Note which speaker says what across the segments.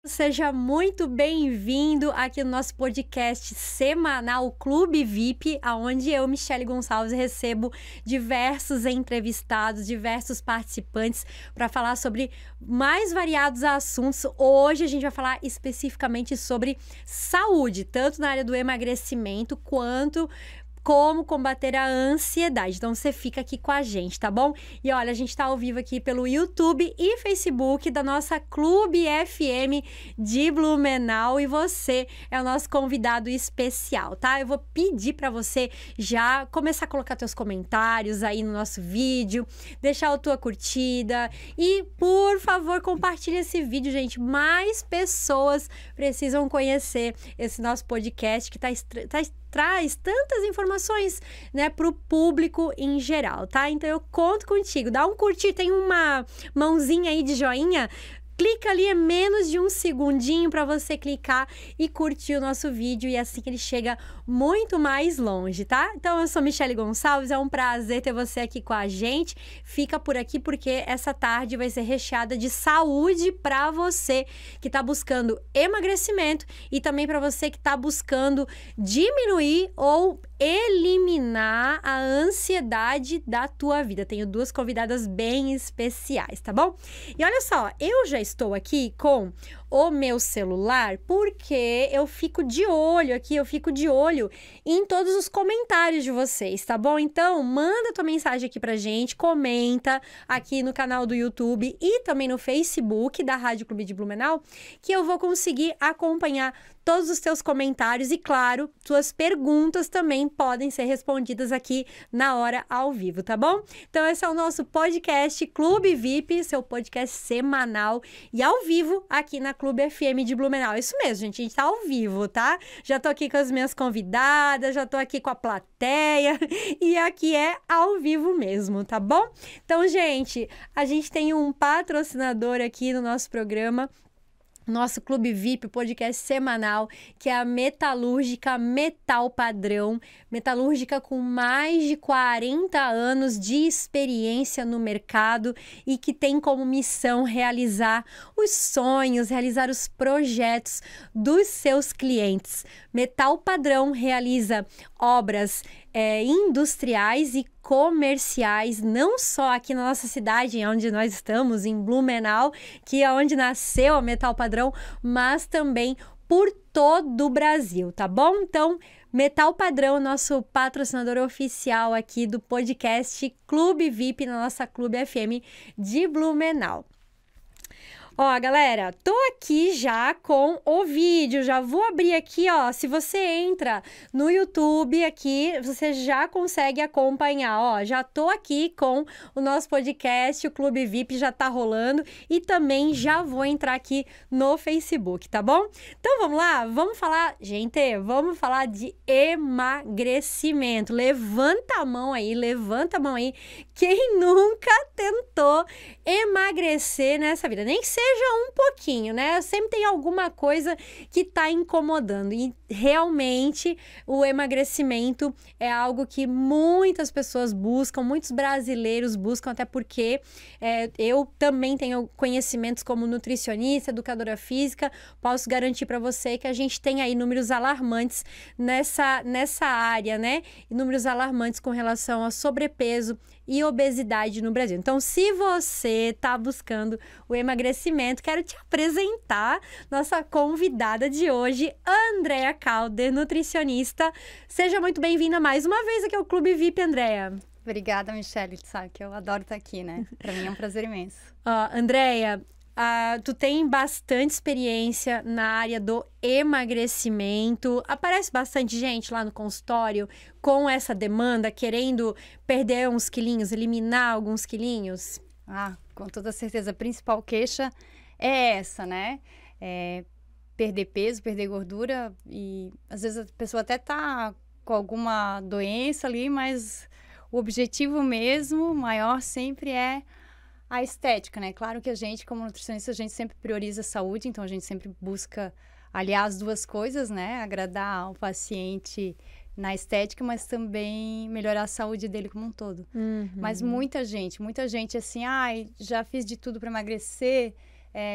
Speaker 1: Seja muito bem-vindo aqui no nosso podcast semanal Clube VIP, onde eu, Michele Gonçalves, recebo diversos entrevistados, diversos participantes para falar sobre mais variados assuntos. Hoje a gente vai falar especificamente sobre saúde, tanto na área do emagrecimento quanto como combater a ansiedade. Então, você fica aqui com a gente, tá bom? E olha, a gente tá ao vivo aqui pelo YouTube e Facebook da nossa Clube FM de Blumenau e você é o nosso convidado especial, tá? Eu vou pedir para você já começar a colocar teus comentários aí no nosso vídeo, deixar a tua curtida e, por favor, compartilhe esse vídeo, gente. Mais pessoas precisam conhecer esse nosso podcast que traz tantas informações, né, para o público em geral, tá? Então eu conto contigo, dá um curtir, tem uma mãozinha aí de joinha, clica ali, é menos de um segundinho para você clicar e curtir o nosso vídeo e assim ele chega muito mais longe, tá? Então eu sou Michele Gonçalves, é um prazer ter você aqui com a gente. Fica por aqui porque essa tarde vai ser recheada de saúde para você que tá buscando emagrecimento e também para você que tá buscando diminuir ou eliminar a ansiedade da tua vida. Tenho duas convidadas bem especiais, tá bom? E olha só, eu já estou aqui com o meu celular porque eu fico de olho aqui, eu fico de olho em todos os comentários de vocês, tá bom? Então, manda tua mensagem aqui pra gente, comenta aqui no canal do YouTube e também no Facebook da Rádio Clube de Blumenau, que eu vou conseguir acompanhar todos os teus comentários e, claro, tuas perguntas também podem ser respondidas aqui na hora ao vivo, tá bom? Então, esse é o nosso podcast Clube VIP, seu podcast semanal e ao vivo aqui na Clube FM de Blumenau. Isso mesmo, gente, a gente tá ao vivo, tá? Já tô aqui com as minhas convidadas, já tô aqui com a plateia e aqui é ao vivo mesmo, tá bom? Então, gente, a gente tem um patrocinador aqui no nosso programa, nosso Clube VIP, podcast semanal, que é a metalúrgica Metal Padrão, metalúrgica com mais de 40 anos de experiência no mercado e que tem como missão realizar os sonhos, realizar os projetos dos seus clientes. Metal Padrão realiza obras industriais e comerciais, não só aqui na nossa cidade, onde nós estamos, em Blumenau, que é onde nasceu a Metal Padrão, mas também por todo o Brasil, tá bom? Então, Metal Padrão, nosso patrocinador oficial aqui do podcast Clube VIP, na nossa Clube FM de Blumenau. Ó, galera, tô aqui já com o vídeo, já vou abrir aqui, ó, se você entra no YouTube aqui, você já consegue acompanhar, ó, já tô aqui com o nosso podcast, o Clube VIP já tá rolando e também já vou entrar aqui no Facebook, tá bom? Então vamos lá, vamos falar, gente, vamos falar de emagrecimento, levanta a mão aí, quem nunca tentou emagrecer nessa vida, nem que seja um pouquinho, né? Sempre tem alguma coisa que tá incomodando e realmente o emagrecimento é algo que muitas pessoas buscam, muitos brasileiros buscam, até porque eu também tenho conhecimentos como nutricionista, educadora física, posso garantir para você que a gente tem aí números alarmantes nessa área, né? Números alarmantes com relação a sobrepeso e obesidade no Brasil. Então, se você está buscando o emagrecimento, quero te apresentar nossa convidada de hoje, Andréa Calder, nutricionista. Seja muito bem-vinda mais uma vez aqui ao Clube VIP, Andréa.
Speaker 2: Obrigada, Michele. Tu sabe que eu adoro estar aqui, né? Para mim é um prazer imenso.
Speaker 1: Andréa, tu tem bastante experiência na área do emagrecimento. Aparece bastante gente lá no consultório com essa demanda, querendo perder uns quilinhos, eliminar alguns quilinhos?
Speaker 2: Com toda certeza. A principal queixa é essa, né? Perder peso, perder gordura. E às vezes a pessoa até tá com alguma doença ali, mas o objetivo mesmo, maior, sempre é a estética, né? Claro que a gente, como nutricionista, a gente sempre prioriza a saúde, então a gente sempre busca aliar as duas coisas, né? Agradar o paciente na estética, mas também melhorar a saúde dele como um todo. Mas muita gente assim, já fiz de tudo para emagrecer,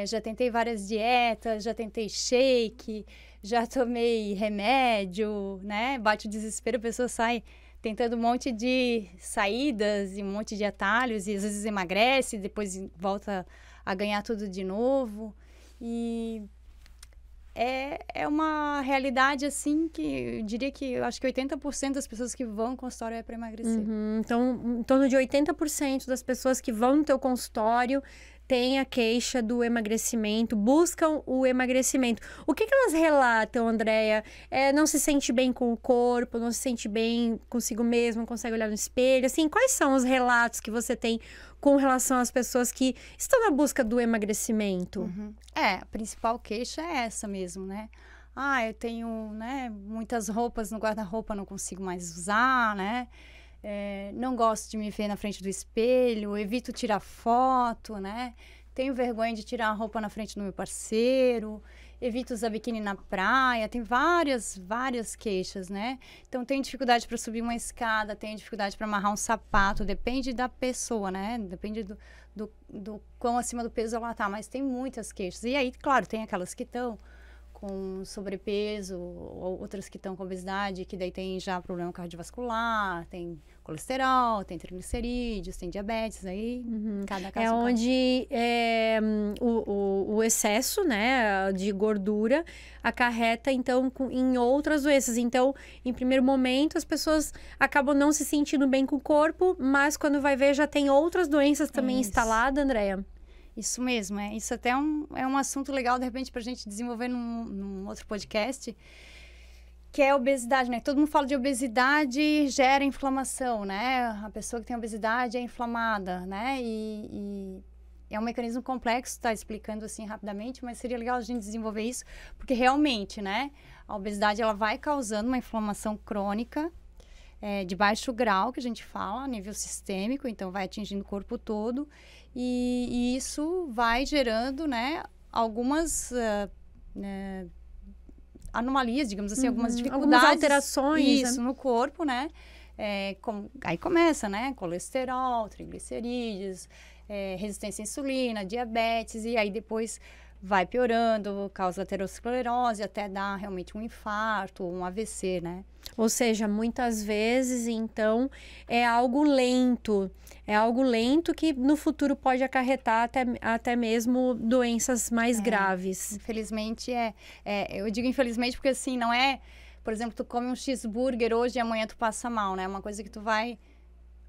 Speaker 2: já tentei várias dietas, já tentei shake, já tomei remédio, né? Bate o desespero, a pessoa sai tentando um monte de saídas e um monte de atalhos e às vezes emagrece, depois volta a ganhar tudo de novo. E é uma realidade, assim, que eu diria que eu acho que 80% das pessoas que vão ao consultório é para emagrecer.
Speaker 1: Então, em torno de 80% das pessoas que vão no teu consultório têm a queixa do emagrecimento, buscam o emagrecimento. O que elas relatam, Andréia? Não se sente bem com o corpo, não se sente bem consigo mesmo, não consegue olhar no espelho. Assim, quais são os relatos que você tem com relação às pessoas que estão na busca do emagrecimento?
Speaker 2: A principal queixa é essa mesmo, né? Eu tenho, né, muitas roupas no guarda-roupa, não consigo mais usar, né? Não gosto de me ver na frente do espelho, evito tirar foto, né? Tenho vergonha de tirar a roupa na frente do meu parceiro, evito usar biquíni na praia, tem várias queixas, né? Então, tenho dificuldade para subir uma escada, tenho dificuldade para amarrar um sapato, depende da pessoa, né? Depende do quão acima do peso ela tá, mas tem muitas queixas. E aí, claro, tem aquelas que estão com sobrepeso, ou outras que estão com obesidade, que daí tem já problema cardiovascular, tem colesterol, tem triglicerídeos, tem diabetes, aí cada caso...
Speaker 1: onde o excesso, né, de gordura acarreta, então, em outras doenças. Então, em primeiro momento, as pessoas acabam não se sentindo bem com o corpo, mas quando vai ver, já tem outras doenças também instaladas, Andréia?
Speaker 2: Isso mesmo, isso até é um assunto legal, de repente, para a gente desenvolver num outro podcast, que é a obesidade, né? Todo mundo fala de obesidade gera inflamação, né? A pessoa que tem obesidade é inflamada, né? E é um mecanismo complexo, tá explicando assim rapidamente, mas seria legal a gente desenvolver isso, porque realmente, né? A obesidade, ela vai causando uma inflamação crônica, de baixo grau, que a gente fala, a nível sistêmico, então vai atingindo o corpo todo, e isso vai gerando, né, algumas anomalias, digamos assim, algumas dificuldades.
Speaker 1: Algumas alterações.
Speaker 2: Isso, no corpo, né? Aí começa, né? Colesterol, triglicerídeos, resistência à insulina, diabetes, e aí depois vai piorando, causa aterosclerose, até dar realmente um infarto, um AVC, né?
Speaker 1: Ou seja, muitas vezes, então, é algo lento. É algo lento que no futuro pode acarretar até mesmo doenças mais graves.
Speaker 2: Infelizmente, eu digo infelizmente porque, assim, não é... Por exemplo, tu come um cheeseburger hoje e amanhã tu passa mal, né? É uma coisa que tu vai...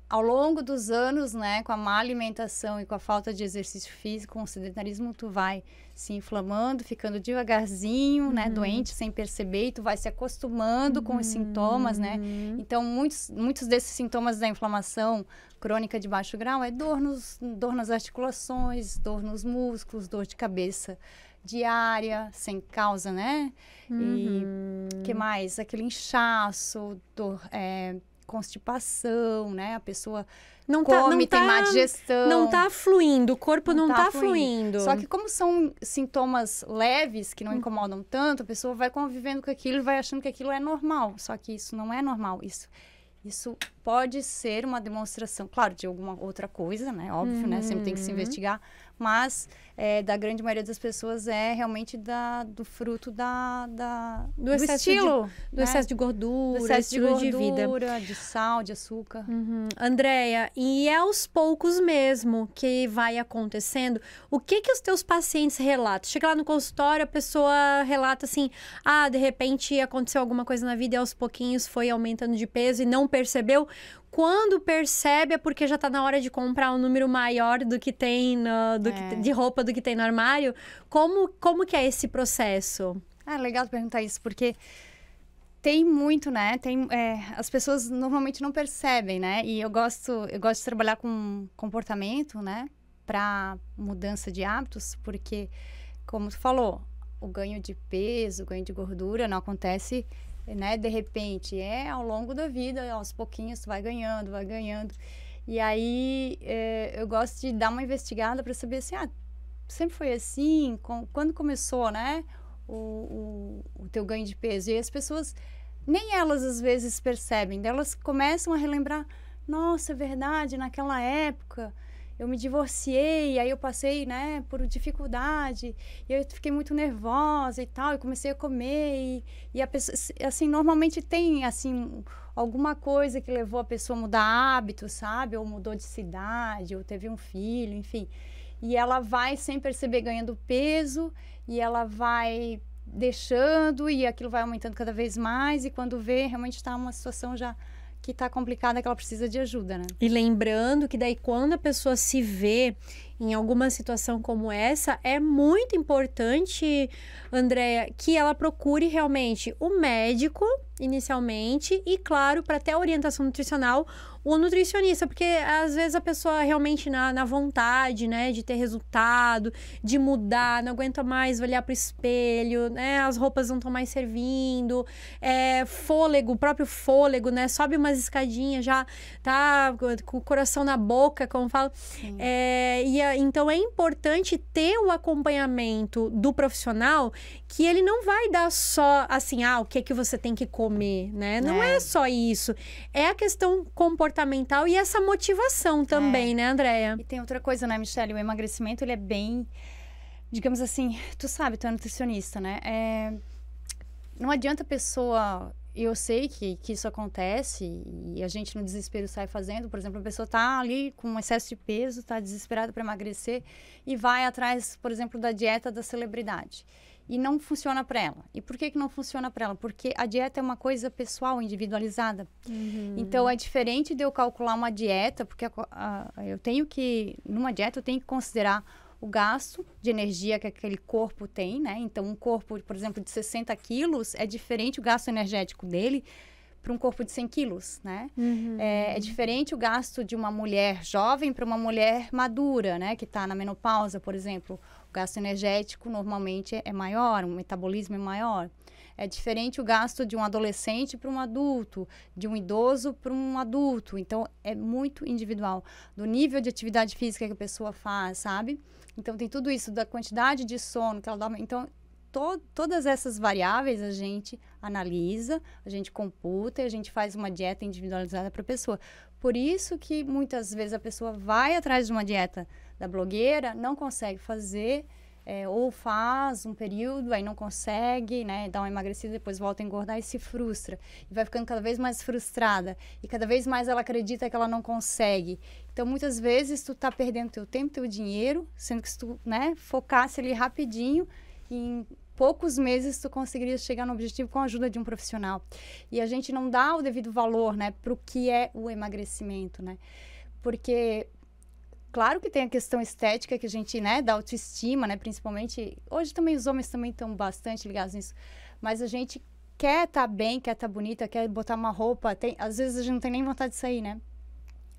Speaker 2: Ao longo dos anos, né, com a má alimentação e com a falta de exercício físico, com o sedentarismo, tu vai se inflamando, ficando devagarzinho, né, doente, sem perceber, e tu vai se acostumando com os sintomas, né? Então, muitos desses sintomas da inflamação crônica de baixo grau é dor nas articulações, dor nos músculos, dor de cabeça diária, sem causa, né? E que mais? Aquele inchaço, dor... constipação, né? A pessoa tem má digestão.
Speaker 1: Não tá fluindo, o corpo não tá fluindo.
Speaker 2: Só que como são sintomas leves, que não incomodam tanto, a pessoa vai convivendo com aquilo e vai achando que aquilo é normal. Só que isso não é normal. Isso pode ser uma demonstração, claro, de alguma outra coisa, né? Óbvio, né? Sempre tem que se investigar. Mas, da grande maioria das pessoas, é realmente do fruto do estilo.
Speaker 1: Do excesso de gordura,
Speaker 2: do excesso de
Speaker 1: gordura,
Speaker 2: de sal, de açúcar.
Speaker 1: Andréia, e é aos poucos mesmo que vai acontecendo. O que os teus pacientes relatam? Chega lá no consultório, a pessoa relata assim, de repente aconteceu alguma coisa na vida e aos pouquinhos foi aumentando de peso e não percebeu. Quando percebe é porque já está na hora de comprar um número maior do que tem de roupa do que tem no armário. Como que é esse processo?
Speaker 2: Legal perguntar isso, porque tem muito, né? As pessoas normalmente não percebem, né? E eu gosto de trabalhar com comportamento, né? Para mudança de hábitos, porque, como tu falou, o ganho de peso, o ganho de gordura não acontece... né? De repente, ao longo da vida, aos pouquinhos, tu vai ganhando. E aí, eu gosto de dar uma investigada para saber assim, sempre foi assim? Quando começou, né? O teu ganho de peso? E as pessoas, nem elas às vezes percebem, elas começam a relembrar, nossa, é verdade, naquela época eu me divorciei, aí eu passei, né, por dificuldade, e eu fiquei muito nervosa e tal, e comecei a comer, e a pessoa, assim, normalmente tem, assim, alguma coisa que levou a pessoa a mudar hábitos, sabe? Ou mudou de cidade, ou teve um filho, enfim. E ela vai, sem perceber, ganhando peso, e ela vai deixando, e aquilo vai aumentando cada vez mais, e quando vê, realmente está uma situação já que está complicada, que ela precisa de ajuda, né?
Speaker 1: E lembrando que daí quando a pessoa se vê em alguma situação como essa, é muito importante, Andréia, que ela procure realmente o médico, inicialmente, e claro, para ter a orientação nutricional, o nutricionista, porque às vezes a pessoa realmente na vontade, né, de ter resultado, de mudar, não aguenta mais olhar para o espelho, né, as roupas não estão mais servindo, fôlego, o próprio fôlego, né, sobe umas escadinhas, já tá com o coração na boca, como falo. Então é importante ter o acompanhamento do profissional, que ele não vai dar só assim, o que é que você tem que comer, né? Não é só isso. É a questão comportamental e essa motivação também, né, Andréia?
Speaker 2: E tem outra coisa, né, Michele? O emagrecimento, ele é bem, digamos assim, tu sabe, tu é nutricionista, né? Não adianta a pessoa... Eu sei que isso acontece e a gente no desespero sai fazendo. Por exemplo, a pessoa está ali com um excesso de peso, está desesperada para emagrecer e vai atrás, por exemplo, da dieta da celebridade. E não funciona para ela. E por que não funciona para ela? Porque a dieta é uma coisa pessoal, individualizada. Então, é diferente de eu calcular uma dieta, porque eu tenho que, numa dieta, eu tenho que considerar o gasto de energia que aquele corpo tem, né? Então, um corpo, por exemplo, de 60 quilos, é diferente o gasto energético dele para um corpo de 100 quilos, né? É diferente o gasto de uma mulher jovem para uma mulher madura, né? Que está na menopausa, por exemplo. O gasto energético normalmente é maior, o metabolismo é maior. É diferente o gasto de um adolescente para um adulto, de um idoso para um adulto. Então, é muito individual. Do nível de atividade física que a pessoa faz, sabe? Então, tem tudo isso, da quantidade de sono que ela dorme. Então, todas essas variáveis a gente analisa, a gente computa e a gente faz uma dieta individualizada para a pessoa. Por isso que, muitas vezes, a pessoa vai atrás de uma dieta da blogueira, não consegue fazer... ou faz um período, aí não consegue, né, dá uma emagrecida, depois volta a engordar e se frustra. E vai ficando cada vez mais frustrada. E cada vez mais ela acredita que ela não consegue. Então, muitas vezes, tu tá perdendo teu tempo, teu dinheiro, sendo que se tu, né, focasse ali rapidinho, em poucos meses tu conseguiria chegar no objetivo com a ajuda de um profissional. E a gente não dá o devido valor, né, pro que é o emagrecimento, né? Porque... Claro que tem a questão estética que a gente, né, da autoestima, né, principalmente... Hoje também os homens também estão bastante ligados nisso. Mas a gente quer estar bem, quer estar bonita, quer botar uma roupa. Às vezes a gente não tem nem vontade de sair, né?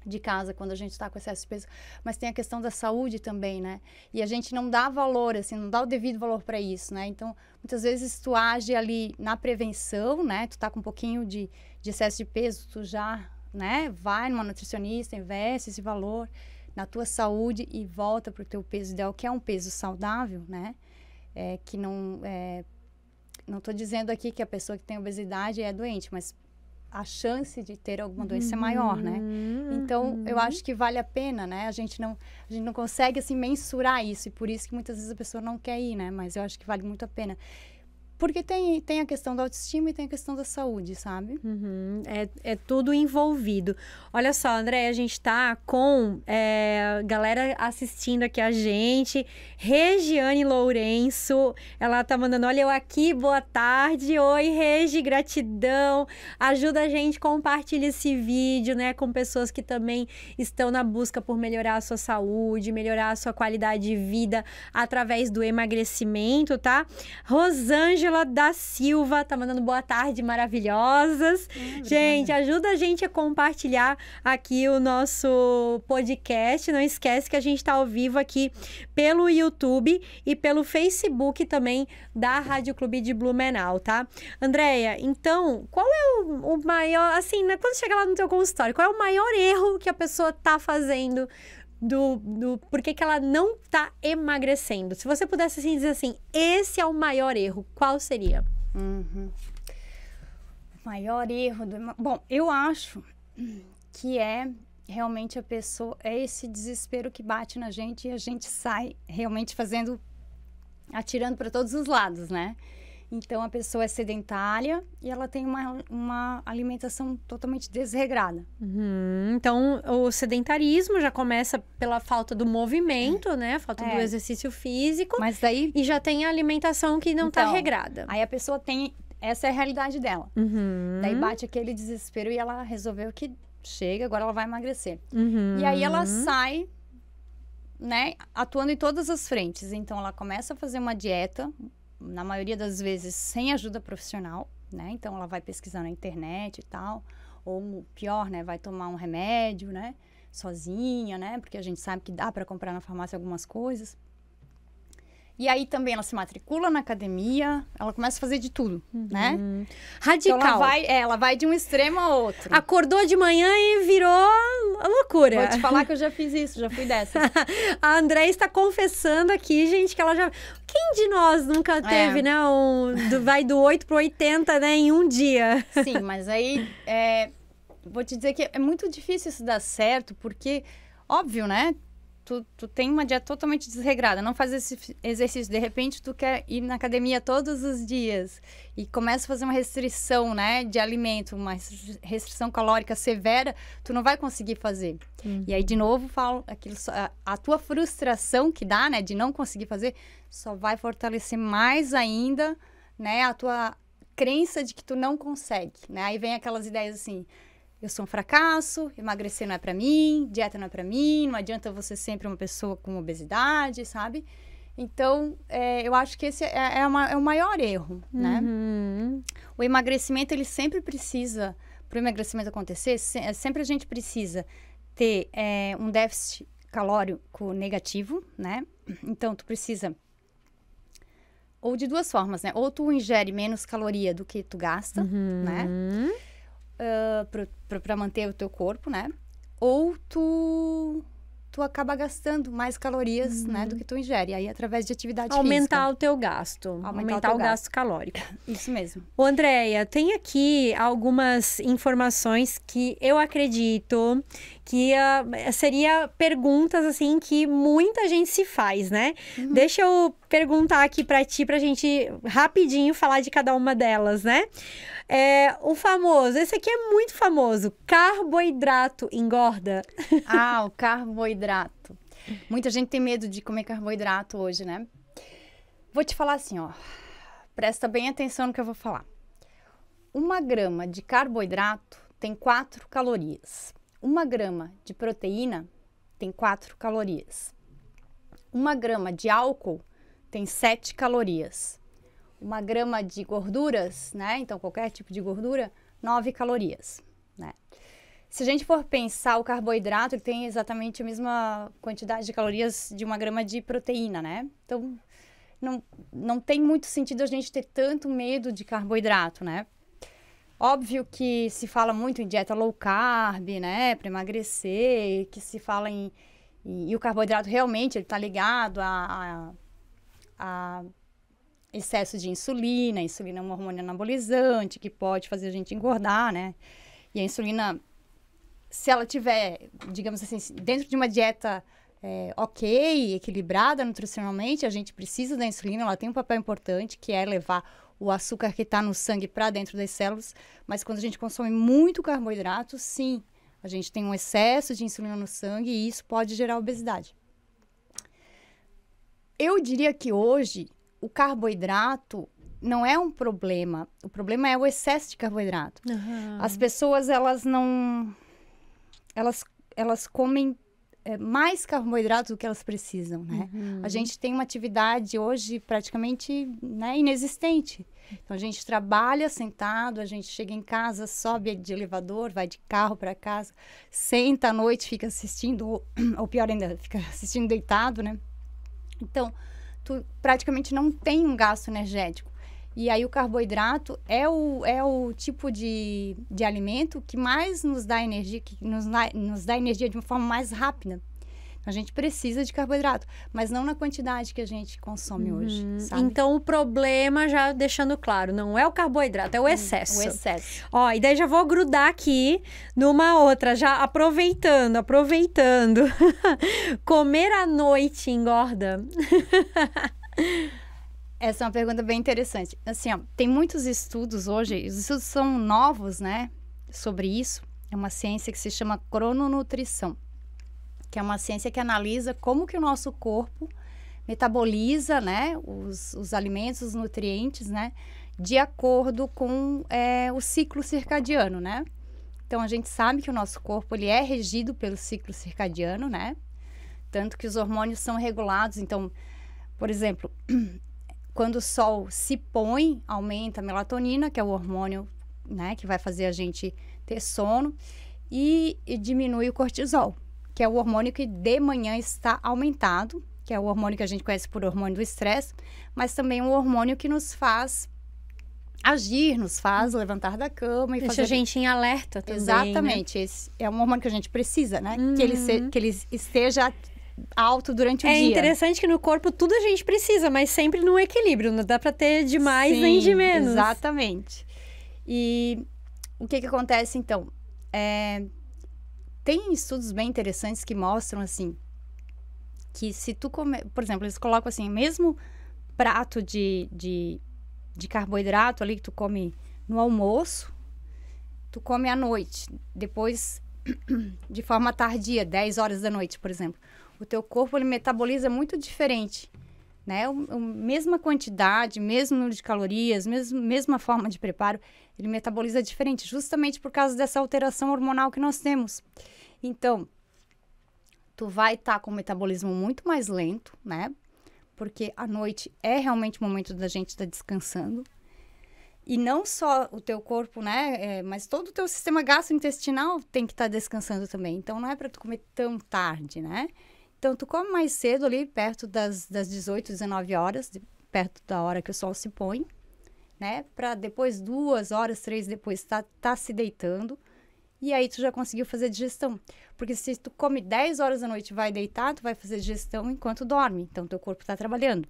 Speaker 2: De casa, quando a gente está com excesso de peso. Mas tem a questão da saúde também, né? E a gente não dá valor, assim, não dá o devido valor para isso, né? Então, muitas vezes tu age ali na prevenção, né? Tu tá com um pouquinho de excesso de peso, tu já, né? Vai numa nutricionista, investe esse valor na tua saúde e volta para o teu peso ideal, que é um peso saudável, né? Que não... não estou dizendo aqui que a pessoa que tem obesidade é doente, mas a chance de ter alguma doença é maior, né? Então, eu acho que vale a pena, né? A gente não consegue, assim, mensurar isso, e por isso que muitas vezes a pessoa não quer ir, né? Mas eu acho que vale muito a pena. Porque tem a questão da autoestima e tem a questão da saúde, sabe?
Speaker 1: É tudo envolvido. Olha só, André, a gente tá com galera assistindo aqui a gente. Regiane Lourenço, ela tá mandando, olha eu aqui, boa tarde. Oi, Regi, gratidão. Ajuda a gente, compartilha esse vídeo, né? Com pessoas que também estão na busca por melhorar a sua saúde, melhorar a sua qualidade de vida através do emagrecimento, tá? Rosângela da Silva tá mandando boa tarde, maravilhosas. Gente, ajuda a gente a compartilhar aqui o nosso podcast. Não esquece que a gente tá ao vivo aqui pelo YouTube e pelo Facebook também da Rádio Clube de Blumenau, tá? Andréia, então, qual é o maior, assim, né, quando chega lá no teu consultório, qual é o maior erro que a pessoa tá fazendo por que ela não tá emagrecendo? Se você pudesse assim, dizer assim, esse é o maior erro, qual seria?
Speaker 2: O maior erro Bom, eu acho que realmente a pessoa... É esse desespero que bate na gente e a gente sai realmente atirando para todos os lados, né? Então, a pessoa é sedentária e ela tem uma alimentação totalmente desregrada.
Speaker 1: Então, o sedentarismo já começa pela falta do movimento, né? Falta do exercício físico.
Speaker 2: Mas daí...
Speaker 1: E já tem a alimentação que não tá regrada.
Speaker 2: Aí a pessoa tem... Essa é a realidade dela. Daí bate aquele desespero e ela resolveu que chega, agora ela vai emagrecer. E aí ela sai, né? Atuando em todas as frentes. Então, ela começa a fazer uma dieta... Na maioria das vezes, sem ajuda profissional, né? Então, ela vai pesquisar na internet e tal. Ou, pior, né? Vai tomar um remédio, né? Sozinha, né? Porque a gente sabe que dá para comprar na farmácia algumas coisas. E aí, também, ela se matricula na academia. Ela começa a fazer de tudo, né?
Speaker 1: Radical.
Speaker 2: Então, ela vai de um extremo a outro.
Speaker 1: Acordou de manhã e virou loucura.
Speaker 2: Vou te falar que eu já fiz isso, já fui dessas.
Speaker 1: A Andréia está confessando aqui, gente, que ela já... Quem de nós nunca teve, né? Vai do 8 pro 80, né? Em um dia.
Speaker 2: Sim, mas aí... vou te dizer que é muito difícil isso dar certo, porque... Óbvio, né? Tu tem uma dieta totalmente desregrada, não faz esse exercício. De repente, tu quer ir na academia todos os dias e começa a fazer uma restrição, né, de alimento, uma restrição calórica severa, tu não vai conseguir fazer. E aí, de novo, falo, a tua frustração que dá, né, de não conseguir fazer, só vai fortalecer mais ainda, né, a tua crença de que tu não consegue, né? Aí vem aquelas ideias assim... Eu sou um fracasso, emagrecer não é pra mim, dieta não é pra mim, não adianta você sempre uma pessoa com obesidade, sabe? Então, eu acho que esse é o maior erro, né? O emagrecimento, ele sempre precisa, para o emagrecimento acontecer, sempre a gente precisa ter um déficit calórico negativo, né? Então, tu precisa... Ou de duas formas, né? Ou tu ingere menos caloria do que tu gasta, né? Para manter o teu corpo, né? Ou tu acaba gastando mais calorias, né, do que tu ingere. Aí, através de atividade física.
Speaker 1: Aumentar o teu gasto. Aumentar o gasto calórico.
Speaker 2: Isso mesmo.
Speaker 1: Ô, Andréia, tem aqui algumas informações que eu acredito que seria perguntas, assim, que muita gente se faz, né? Deixa eu perguntar aqui pra ti, pra gente rapidinho falar de cada uma delas, né? O famoso, esse aqui é muito famoso, carboidrato engorda?
Speaker 2: O carboidrato. Muita gente tem medo de comer carboidrato hoje, né? Vou te falar assim, ó, presta bem atenção no que eu vou falar. 1 grama de carboidrato tem 4 calorias. 1 grama de proteína tem 4 calorias. 1 grama de álcool tem 7 calorias. 1 grama de gorduras, né? Então, qualquer tipo de gordura, 9 calorias, né? Se a gente for pensar, o carboidrato ele tem exatamente a mesma quantidade de calorias de 1 grama de proteína, né? Então, não tem muito sentido a gente ter tanto medo de carboidrato, né? Óbvio que se fala muito em dieta low carb, né? Para emagrecer, que se fala e o carboidrato realmente ele tá ligado a excesso de insulina. A insulina é um hormônio anabolizante que pode fazer a gente engordar, né? E a insulina, se ela tiver, digamos assim, dentro de uma dieta ok, equilibrada nutricionalmente, a gente precisa da insulina, ela tem um papel importante, que é levar o açúcar que está no sangue para dentro das células, mas quando a gente consome muito carboidrato, sim, a gente tem um excesso de insulina no sangue e isso pode gerar obesidade. Eu diria que hoje o carboidrato não é um problema. O problema é o excesso de carboidrato. As pessoas, elas comem mais carboidrato do que elas precisam, né? A gente tem uma atividade hoje praticamente, né, inexistente. Então, a gente trabalha sentado, a gente chega em casa, sobe de elevador, vai de carro para casa, senta à noite, fica assistindo, ou pior ainda, fica assistindo deitado, né? Então, tu praticamente não tem um gasto energético. E aí o carboidrato é o tipo de alimento que mais nos dá energia, que nos dá energia de uma forma mais rápida. A gente precisa de carboidrato, mas não na quantidade que a gente consome hoje, sabe?
Speaker 1: Então, o problema, já deixando claro, não é o carboidrato, é o excesso.
Speaker 2: O excesso.
Speaker 1: Ó, e daí já vou grudar aqui numa outra, já aproveitando. Comer à noite engorda?
Speaker 2: Essa é uma pergunta bem interessante. Assim, ó, tem muitos estudos hoje, os estudos são novos, né, sobre isso. É uma ciência que se chama crononutrição, que é uma ciência que analisa como que o nosso corpo metaboliza, né, os alimentos, os nutrientes, né, de acordo com o ciclo circadiano, né? Então, a gente sabe que o nosso corpo, ele é regido pelo ciclo circadiano, né? Tanto que os hormônios são regulados. Então, por exemplo, quando o sol se põe, aumenta a melatonina, que é o hormônio, né, que vai fazer a gente ter sono, e diminui o cortisol, que é o hormônio que de manhã está aumentado, que é o hormônio que a gente conhece por hormônio do estresse, mas também um hormônio que nos faz agir, nos faz levantar da cama e
Speaker 1: Deixa
Speaker 2: fazer...
Speaker 1: a gente em alerta também,
Speaker 2: Exatamente,
Speaker 1: né?
Speaker 2: Esse é um hormônio que a gente precisa, né? Que ele esteja alto durante o
Speaker 1: dia. É interessante que no corpo tudo a gente precisa, mas sempre no equilíbrio, não dá pra ter de mais nem de menos.
Speaker 2: Exatamente. E o que acontece, então? Tem estudos bem interessantes que mostram, assim, que se tu comer... Por exemplo, eles colocam, assim, mesmo prato de carboidrato ali que tu come no almoço, tu come à noite, depois, de forma tardia, 10 horas da noite, por exemplo. O teu corpo, ele metaboliza muito diferente, né? Mesma quantidade, mesmo número de calorias, mesma forma de preparo, ele metaboliza diferente, justamente por causa dessa alteração hormonal que nós temos. Então, tu vai estar com o metabolismo muito mais lento, né? Porque à noite é realmente o momento da gente estar descansando. E não só o teu corpo, né? Mas todo o teu sistema gastrointestinal tem que estar descansando também. Então, não é para tu comer tão tarde, né? Então, tu come mais cedo ali, perto das 18, 19 horas, perto da hora que o sol se põe, né? Para depois, 2 horas, 3 depois, tá se deitando. E aí, tu já conseguiu fazer digestão. Porque se tu come 10 horas da noite e vai deitar, tu vai fazer digestão enquanto dorme. Então, teu corpo está trabalhando.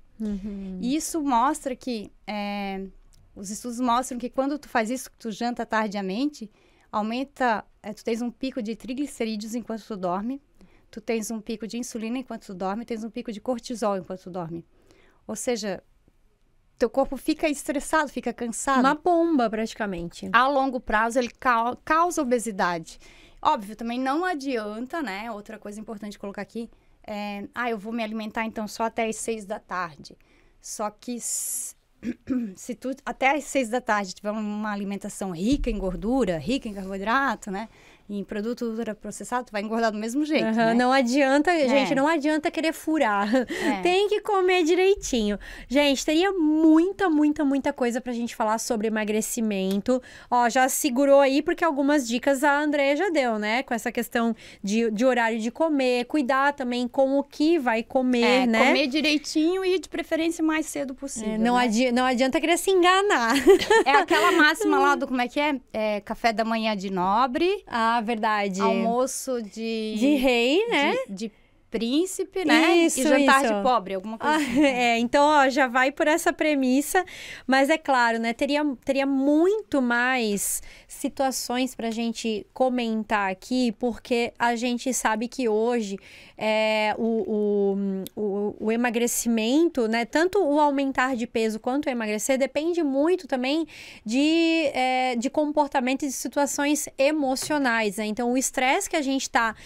Speaker 2: E isso mostra que... os estudos mostram que quando tu faz isso, que tu janta tardiamente, aumenta... tu tens um pico de triglicerídeos enquanto tu dorme. Tu tens um pico de insulina enquanto tu dorme. Tens um pico de cortisol enquanto tu dorme. Ou seja... teu corpo fica estressado, fica cansado.
Speaker 1: Uma bomba, praticamente.
Speaker 2: A longo prazo, ele causa obesidade. Óbvio, também não adianta, né? Outra coisa importante colocar aqui eu vou me alimentar, então, só até as 6 da tarde. Só que se tu até as 6 da tarde tiver uma alimentação rica em gordura, rica em carboidrato, né? Em produto ultraprocessado, tu vai engordar do mesmo jeito, né?
Speaker 1: Não adianta, gente, não adianta querer furar. Tem que comer direitinho. Gente, teria muita coisa pra gente falar sobre emagrecimento. Ó, já segurou aí, porque algumas dicas a Andrea já deu, né? Com essa questão de horário de comer, cuidar também com o que vai comer, né?
Speaker 2: Comer direitinho e de preferência mais cedo possível.
Speaker 1: Não adianta querer se enganar.
Speaker 2: É aquela máxima lá do, como é que é? Café da manhã de nobre.
Speaker 1: Ah, verdade.
Speaker 2: Almoço de
Speaker 1: rei, né?
Speaker 2: De príncipe, né?
Speaker 1: Isso,
Speaker 2: e jantar
Speaker 1: isso.
Speaker 2: de pobre, alguma coisa assim.
Speaker 1: Então, ó, já vai por essa premissa. Mas é claro, né? Teria muito mais situações pra gente comentar aqui, porque a gente sabe que hoje o emagrecimento, né? Tanto o aumentar de peso quanto o emagrecer depende muito também de comportamento e de situações emocionais, né? Então, o estresse que a gente tá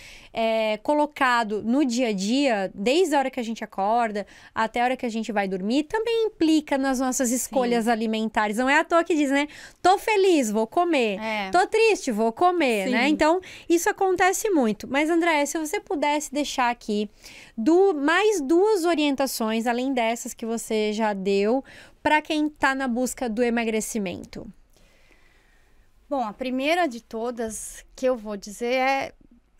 Speaker 1: colocado no dia a dia, desde a hora que a gente acorda até a hora que a gente vai dormir, também implica nas nossas escolhas alimentares. Não é à toa que diz, né? Tô feliz, vou comer. Tô triste, vou comer, né? Então, isso acontece muito. Mas, Andréia, se você pudesse deixar aqui mais 2 orientações, além dessas que você já deu, para quem tá na busca do emagrecimento.
Speaker 2: Bom, a primeira de todas que eu vou dizer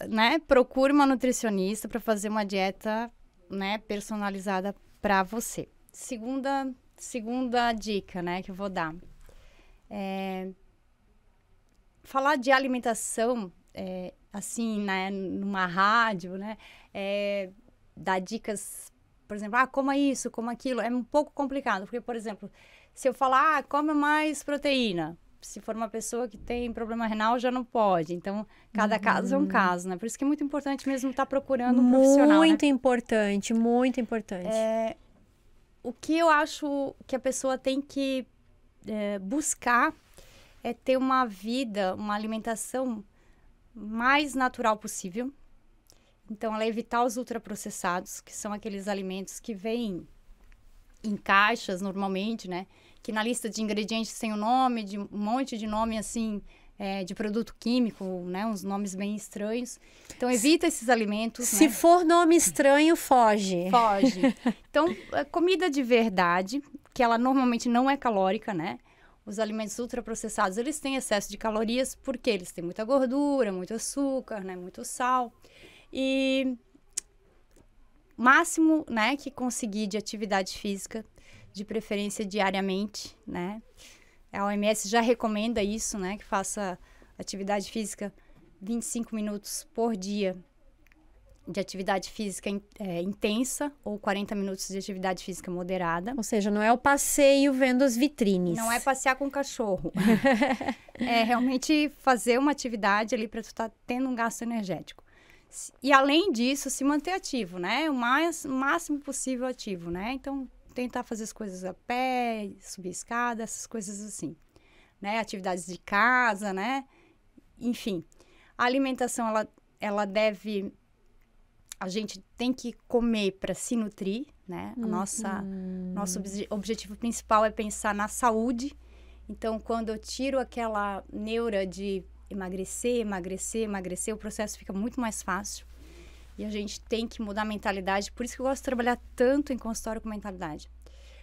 Speaker 2: né, procure uma nutricionista para fazer uma dieta, né, personalizada para você. Segunda dica, né, que eu vou dar. Falar de alimentação assim, né, numa rádio, né, dar dicas, por exemplo, coma isso, coma aquilo, é um pouco complicado, porque, por exemplo, se eu falar, come mais proteína, se for uma pessoa que tem problema renal, já não pode. Então, cada caso é um caso, né? Por isso que é muito importante mesmo estar procurando um profissional,
Speaker 1: Muito
Speaker 2: né?
Speaker 1: importante, muito importante.
Speaker 2: O que eu acho que a pessoa tem que buscar é ter uma vida, uma alimentação mais natural possível. Então, ela evitar os ultraprocessados, que são aqueles alimentos que vêm em caixas, normalmente, né? Que na lista de ingredientes tem o nome, de um monte de nome, assim, de produto químico, né? Uns nomes bem estranhos. Então, evita esses alimentos,
Speaker 1: Se for nome estranho, foge.
Speaker 2: Foge. Então, comida de verdade, que ela normalmente não é calórica, né? Os alimentos ultraprocessados, eles têm excesso de calorias porque eles têm muita gordura, muito açúcar, né? Muito sal. E máximo, né, que conseguir de atividade física, de preferência diariamente, né? A OMS já recomenda isso, né, que faça atividade física 25 minutos por dia de atividade física intensa ou 40 minutos de atividade física moderada.
Speaker 1: Ou seja, não é o passeio vendo as vitrines.
Speaker 2: Não é passear com o cachorro. É realmente fazer uma atividade ali para tu estar tendo um gasto energético. E, além disso, se manter ativo, né? O máximo possível ativo, né? Então, tentar fazer as coisas a pé, subir escada, essas coisas assim, né? Atividades de casa, né? Enfim, a alimentação, ela deve... A gente tem que comer para se nutrir, né? Nosso objetivo principal é pensar na saúde. Então, quando eu tiro aquela neura de emagrecer, o processo fica muito mais fácil. E a gente tem que mudar a mentalidade. Por isso que eu gosto de trabalhar tanto em consultório com mentalidade.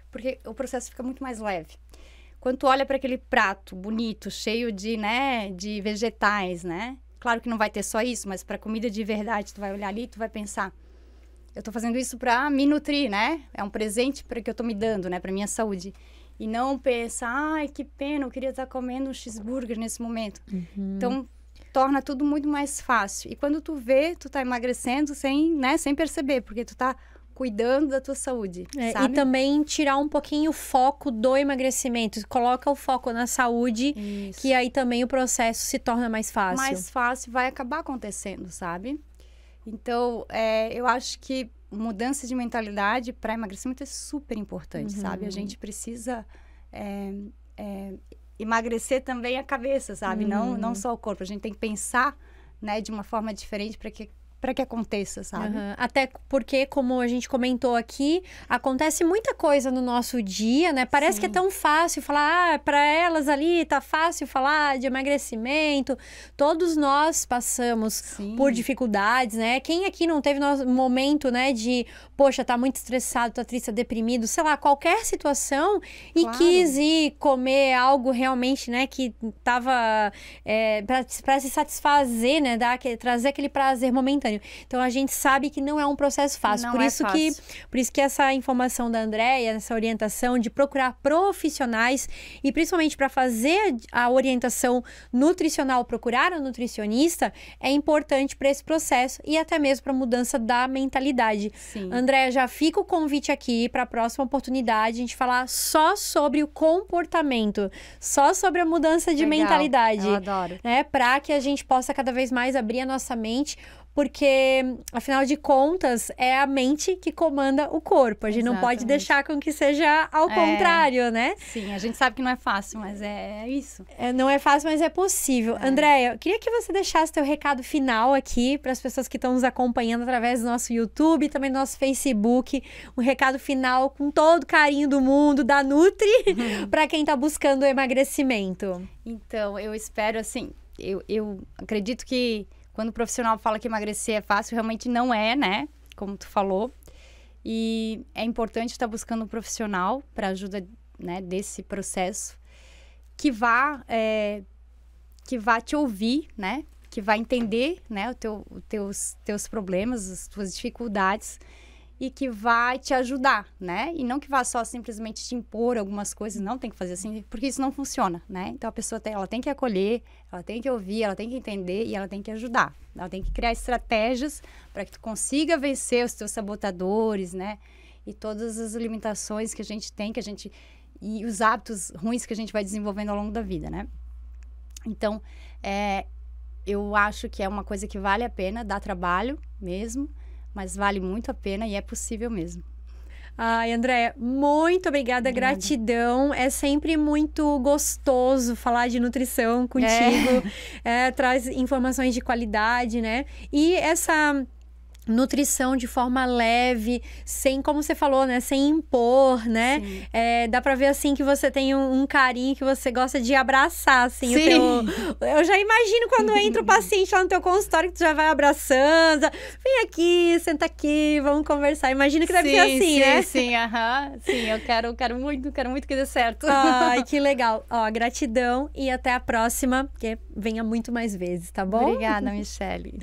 Speaker 2: Porque o processo fica muito mais leve. Quando tu olha para aquele prato bonito, cheio de, né, de vegetais, né? Claro que não vai ter só isso, mas para comida de verdade, tu vai olhar ali e tu vai pensar, eu tô fazendo isso para me nutrir, né? É um presente para que eu tô me dando, né, para minha saúde. E não pensa, ai, que pena, eu queria estar comendo um cheeseburger nesse momento. Então, torna tudo muito mais fácil. E quando tu vê, tu tá emagrecendo sem perceber, porque tu tá cuidando da tua saúde, sabe?
Speaker 1: E também tirar um pouquinho o foco do emagrecimento. Coloca o foco na saúde,
Speaker 2: Isso.
Speaker 1: Que aí também o processo se torna mais fácil.
Speaker 2: Mais fácil, vai acabar acontecendo, sabe? Então, eu acho que mudança de mentalidade para emagrecimento é super importante, sabe? A gente precisa emagrecer também a cabeça, sabe? Não só o corpo. A gente tem que pensar, né, de uma forma diferente para que aconteça, sabe?
Speaker 1: Até porque, como a gente comentou aqui, acontece muita coisa no nosso dia, né? Parece que é tão fácil falar, para elas ali tá fácil falar de emagrecimento. Todos nós passamos por dificuldades, né? Quem aqui não teve nosso momento, né, de, poxa, tá muito estressado, tá triste, tá deprimido, sei lá, qualquer situação, e quis ir comer algo realmente, né, que tava para se satisfazer, né, trazer aquele prazer momentâneo. Então, a gente sabe que não é um processo fácil. Por isso que essa informação da Andréia, essa orientação de procurar profissionais e principalmente para fazer a orientação nutricional, procurar um nutricionista, é importante para esse processo e até mesmo para a mudança da mentalidade. Andréia, já fica o convite aqui para a próxima oportunidade a gente falar só sobre o comportamento, só sobre a mudança de mentalidade.
Speaker 2: Eu adoro.
Speaker 1: Né? Para que a gente possa cada vez mais abrir a nossa mente, porque, afinal de contas, é a mente que comanda o corpo. A gente não pode deixar com que seja ao contrário, né?
Speaker 2: Sim, a gente sabe que não é fácil, mas é isso.
Speaker 1: Não é fácil, mas é possível. Andréia, eu queria que você deixasse teu recado final aqui para as pessoas que estão nos acompanhando através do nosso YouTube e também do nosso Facebook. Um recado final com todo o carinho do mundo, da Nutri, para quem está buscando o emagrecimento.
Speaker 2: Então, eu espero, assim, eu acredito que quando o profissional fala que emagrecer é fácil, realmente não é, né? Como tu falou. E é importante estar buscando um profissional para ajuda, né, desse processo que vá te ouvir, né? Que vai entender, né, os teus problemas, as tuas dificuldades e que vai te ajudar, né? E não que vá só simplesmente te impor algumas coisas, não tem que fazer assim, porque isso não funciona, né? Então a pessoa ela tem que acolher, ela tem que ouvir, ela tem que entender e ela tem que ajudar. Ela tem que criar estratégias para que tu consiga vencer os teus sabotadores, né? E todas as limitações que a gente tem, e os hábitos ruins que a gente vai desenvolvendo ao longo da vida, né? Então, eu acho que é uma coisa que vale a pena, dá trabalho mesmo, mas vale muito a pena e é possível mesmo.
Speaker 1: Ai, Andréia, muito obrigada, gratidão. É sempre muito gostoso falar de nutrição contigo. Traz informações de qualidade, né? E essa nutrição de forma leve, sem, como você falou, né? Sem impor, né? Dá pra ver, assim, que você tem um carinho, que você gosta de abraçar, assim, o teu... Eu já imagino quando entra o paciente lá no teu consultório, que tu já vai abraçando, vem aqui, senta aqui, vamos conversar. Imagino que deve ser assim, né?
Speaker 2: Sim, Sim, eu quero muito que dê certo.
Speaker 1: Ai, que legal. Ó, gratidão e até a próxima, que venha muito mais vezes, tá bom?
Speaker 2: Obrigada, Michele.